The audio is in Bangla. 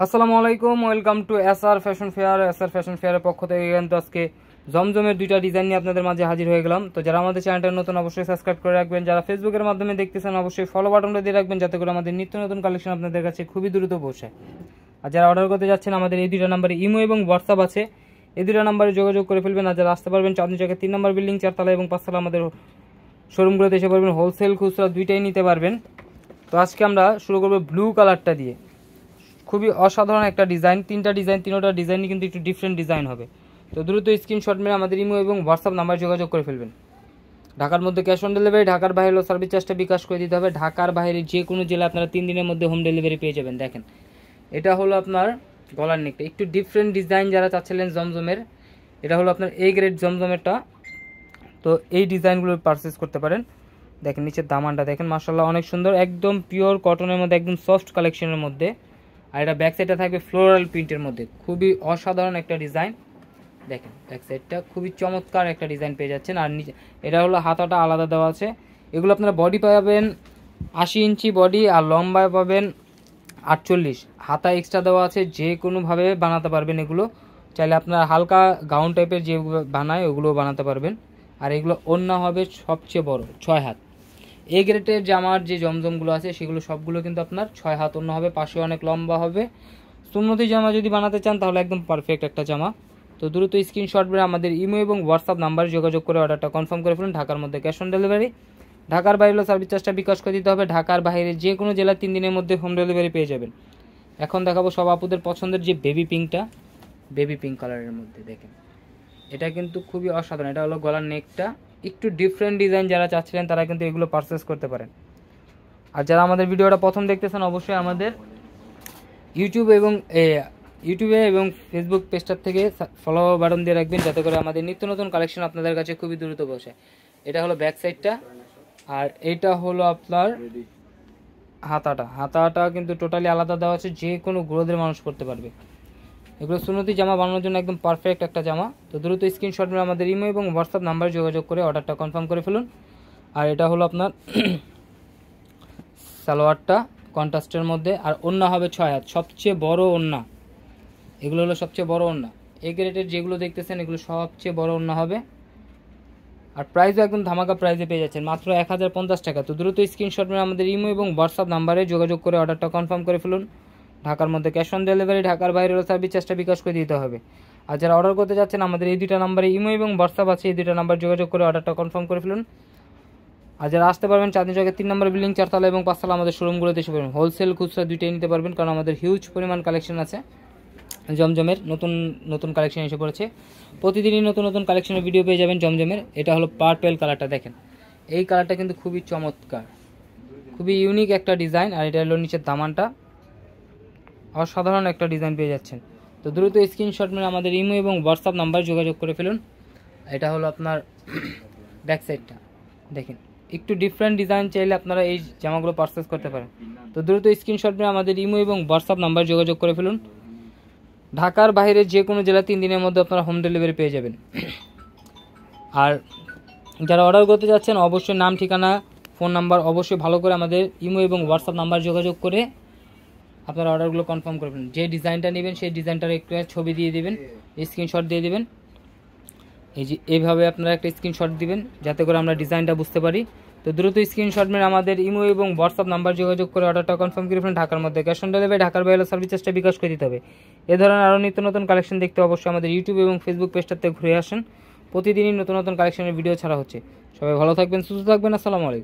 আসসালামু আলাইকুম, welcome to SR fashion fair. SR fashion ফেয়ারের পক্ষ থেকে কিন্তু আজকে জমজমের দুইটা ডিজাইন নিয়ে আপনাদের মাঝে হাজির হয়ে গেলাম। তো যারা আমাদের চ্যানেলটা নতুন অবশ্যই সাবস্ক্রাইব করে রাখবেন, যারা ফেসবুকের মাধ্যমে দেখতেছেন অবশ্যই ফলো বাটনটা দিয়ে রাখবেন, যাতে করে আমাদের নিত্য নতুন কালেকশন আপনাদের কাছে খুবই দ্রুত পৌঁছায়। আর যারা অর্ডার করতে যাচ্ছেন আমাদের এই দুইটা নাম্বারে ইমো এবং হোয়াটসঅ্যাপ আছে, এই দুইটা নাম্বারে যোগাযোগ করে ফেলবেন। আর যারা আসতে পারবেন চাঁদনী চকের 3 নম্বর বিল্ডিং 4 তলা এবং 5 তলা আমাদের শোরুমগুলোতে এসে পারবেন, হোলসেল খুচরা দুইটাই নিতে পারবেন। তো আজকে আমরা শুরু করবো ব্লু কালারটা দিয়ে। খুবই অসাধারণ একটা ডিজাইন, তিনোটা ডিজাইনই কিন্তু একটু ডিফারেন্ট ডিজাইন হবে। তো দ্রুত স্ক্রিনশট মেরে আমাদের ইমো এবং হোয়াটসঅ্যাপ নাম্বার যোগাযোগ করে ফেলবেন। ঢাকার মধ্যে ক্যাশ অন ডেলিভারি, ঢাকার বাইরে সার্ভিস চার্জটা বিকাশ করে দিতে হবে। ঢাকার বাইরে যে কোনো জেলা আপনারা 3 দিনের মধ্যে হোম ডেলিভারি পেয়ে যাবেন। দেখেন, এটা হলো আপনার গলার নেকটা, একটু ডিফারেন্ট ডিজাইন যারা চাচ্ছিলেন জমজমের, এটা হলো আপনার এ গ্রেড জমজমেরটা। তো এই ডিজাইনগুলো পারচেস করতে পারেন। দেখেন নিচের দামানটা দেখেন, মাশাআল্লাহ অনেক সুন্দর, একদম পিওর কটনের মধ্যে, একদম সফট কালেকশনের মধ্যে। আর এটা ব্যাক সাইডটা থাকবে ফ্লোরাল প্রিন্টের মধ্যে, খুবই অসাধারণ একটা ডিজাইন। দেখেন ব্যাক সাইডটা খুবই চমৎকার একটা ডিজাইন পেয়ে যাচ্ছেন। আর নিচে এটা হলো হাতাটা আলাদা দেওয়া আছে। এগুলো আপনারা বডি পাবেন 80 ইঞ্চি বডি, আর লম্বায় পাবেন 48। হাতা এক্সট্রা দেওয়া আছে, যে কোনোভাবে বানাতে পারবেন। এগুলো চাইলে আপনারা হালকা গাউন টাইপের যে বানায় ওগুলো বানাতে পারবেন। আর এগুলো ওড়না হবে সবচেয়ে বড় 6 হাত। এ গ্রেডের জামার যে জমজমগুলো আছে সেগুলো সবগুলো কিন্তু আপনার 6 হাত ওড়না হবে, পাশে অনেক লম্বা হবে। সুন্নতি জামা যদি বানাতে চান তাহলে একদম পারফেক্ট একটা জামা। তো দ্রুত স্ক্রিনশট করে আমাদের ইমো এবং হোয়াটসঅ্যাপ নাম্বারে যোগাযোগ করে অর্ডারটা কনফার্ম করে ফেলুন। ঢাকার মধ্যে ক্যাশ অন ডেলিভারি, ঢাকার বাইরে সার্ভিস চার্জটা বিকাশ করে দিতে হবে। ঢাকার বাইরে যে কোনো জেলা 3 দিনের মধ্যে হোম ডেলিভারি পেয়ে যাবেন। এখন দেখাবো সব আপুদের পছন্দের যে বেবি পিঙ্কটা, বেবি পিঙ্ক কালারের মধ্যে। দেখেন এটা কিন্তু খুবই অসাধারণ, এটা হলো গলার নেকটা, একটু ডিফারেন্ট ডিজাইন যারা চাচ্ছিলেন তারা কিন্তু এগুলো পারচেস করতে পারেন। আর যারা আমাদের ভিডিওটা প্রথম দেখতেছেন অবশ্যই আমাদের ইউটিউবে এবং ফেসবুক পেজটার থেকে ফলো বাটন দিয়ে রাখবেন, যাতে করে আমাদের নিত্য নতুন কালেকশন আপনাদের কাছে খুবই দ্রুত পৌঁছায়। এটা হলো ব্যাক সাইডটা, আর এটা হলো আপনার হাতাটা কিন্তু টোটালি আলাদা দেওয়া আছে, যে কোনো গ্রোদের মানুষ করতে পারবে। এগুলো সুন্নতি জামা বানানোর জন্য একদম পারফেক্ট একটা জামা। তো দ্রুত স্ক্রিনশট মেরে আমাদের ইমো এবং হোয়াটসঅ্যাপ নাম্বারে যোগাযোগ করে অর্ডারটা কনফার্ম করে ফেলুন। আর এটা হলো আপনার সালোয়ারটা কন্ট্রাস্টের মধ্যে, আর ওড়না হবে 6 হাত, সবচেয়ে বড় ওড়না। এগুলো হলো সবচেয়ে বড় ওড়না, এ গ্রেডের যেগুলো দেখতেছেন এগুলো সবচেয়ে বড় ওড়না হবে। আর প্রাইসও একদম ধামাকা প্রাইসে পেয়ে যাচ্ছেন, মাত্র 1050 টাকা। তো দ্রুত স্ক্রিনশট মেরে আমাদের ইমো এবং হোয়াটসঅ্যাপ নাম্বারে যোগাযোগ করে অর্ডারটা কনফার্ম করে ফেলুন। ঢাকার মধ্যে ক্যাশ অন ডেলিভারি, ঢাকার বাইরে সার্ভিস চার্জটা বিকাশ করে দিতে হবে। আর যারা অর্ডার করতে যাচ্ছেন আমাদের এই দুইটা নাম্বারে ইমো এবং হোয়াটসঅ্যাপ আছে, এই দুইটা নাম্বার যোগাযোগ করে অর্ডারটা কনফার্ম করে ফেলুন। আর যারা আসতে পারবেন চাঁদনী চকের 3 নম্বর বিল্ডিং 4 তলা এবং 5 তলা আমাদের শোরুমগুলোতে এসে পারবেন, হোলসেল খুচরা দুইটাই নিতে পারবেন, কারণ আমাদের হিউজ পরিমাণ কালেকশন আছে। জমজমের নতুন নতুন কালেকশন এসে পড়েছে, প্রতিদিনই নতুন নতুন কালেকশনের ভিডিও পেয়ে যাবেন জমজমের। এটা হলো পার্পেল কালারটা, দেখেন এই কালারটা কিন্তু খুবই চমৎকার, খুবই ইউনিক একটা ডিজাইন। আর এটা হলো নিচের দামানটা, অসাধারণ একটা ডিজাইন পেয়ে যাচ্ছেন। তো দ্রুত স্ক্রিনশট মেরে আমাদের ইমো এবং হোয়াটসঅ্যাপ নাম্বার যোগাযোগ করে ফেলুন। এটা হলো আপনার ব্যাক সাইডটা, দেখেন একটু ডিফারেন্ট ডিজাইন চাইলে আপনারা এই জামাগুলো পারচেস করতে পারেন। তো দ্রুত স্ক্রিনশট মেরে আমাদের ইমো এবং হোয়াটসঅ্যাপ নাম্বার যোগাযোগ করে ফেলুন। ঢাকার বাইরে যে কোনো জেলা 3 দিনের মধ্যে আপনারা হোম ডেলিভারি পেয়ে যাবেন। আর যারা অর্ডার করতে যাচ্ছেন অবশ্যই নাম, ঠিকানা, ফোন নাম্বার অবশ্যই ভালো করে আমাদের ইমো এবং হোয়াটসঅ্যাপ নাম্বার যোগাযোগ করে আপনারা অর্ডারগুলো কনফার্ম করবেন। যে ডিজাইনটা নেবেন সেই ডিজাইনটার একটু ছবি দিয়ে দেবেন, স্ক্রিনশট দিয়ে দেবেন। এই যে এইভাবে আপনারা একটা স্ক্রিনশট দিবেন, যাতে করে আমরা ডিজাইনটা বুঝতে পারি। তো দ্রুত স্ক্রিনশট মেরে আমাদের ইমো এবং হোয়াটসঅ্যাপ নাম্বার যোগাযোগ করে অর্ডারটা কনফার্ম করে ফেলুন। ঢাকার মধ্যে ক্যাশ অন ডেলিভারি, ঢাকার বাইরে সার্ভিস চার্জটা বিকাশ করে দিতে হবে। এ ধরনের আরও নিত্য নতুন কালেকশন দেখতে অবশ্যই আমাদের ইউটিউব এবং ফেসবুক পেজটাতে ঘুরে আসেন, প্রতিদিনই নতুন নতুন কালেকশনের ভিডিও ছাড়া হচ্ছে। সবাই ভালো থাকবেন, সুস্থ থাকবেন, আসসালামু আলাইকুম।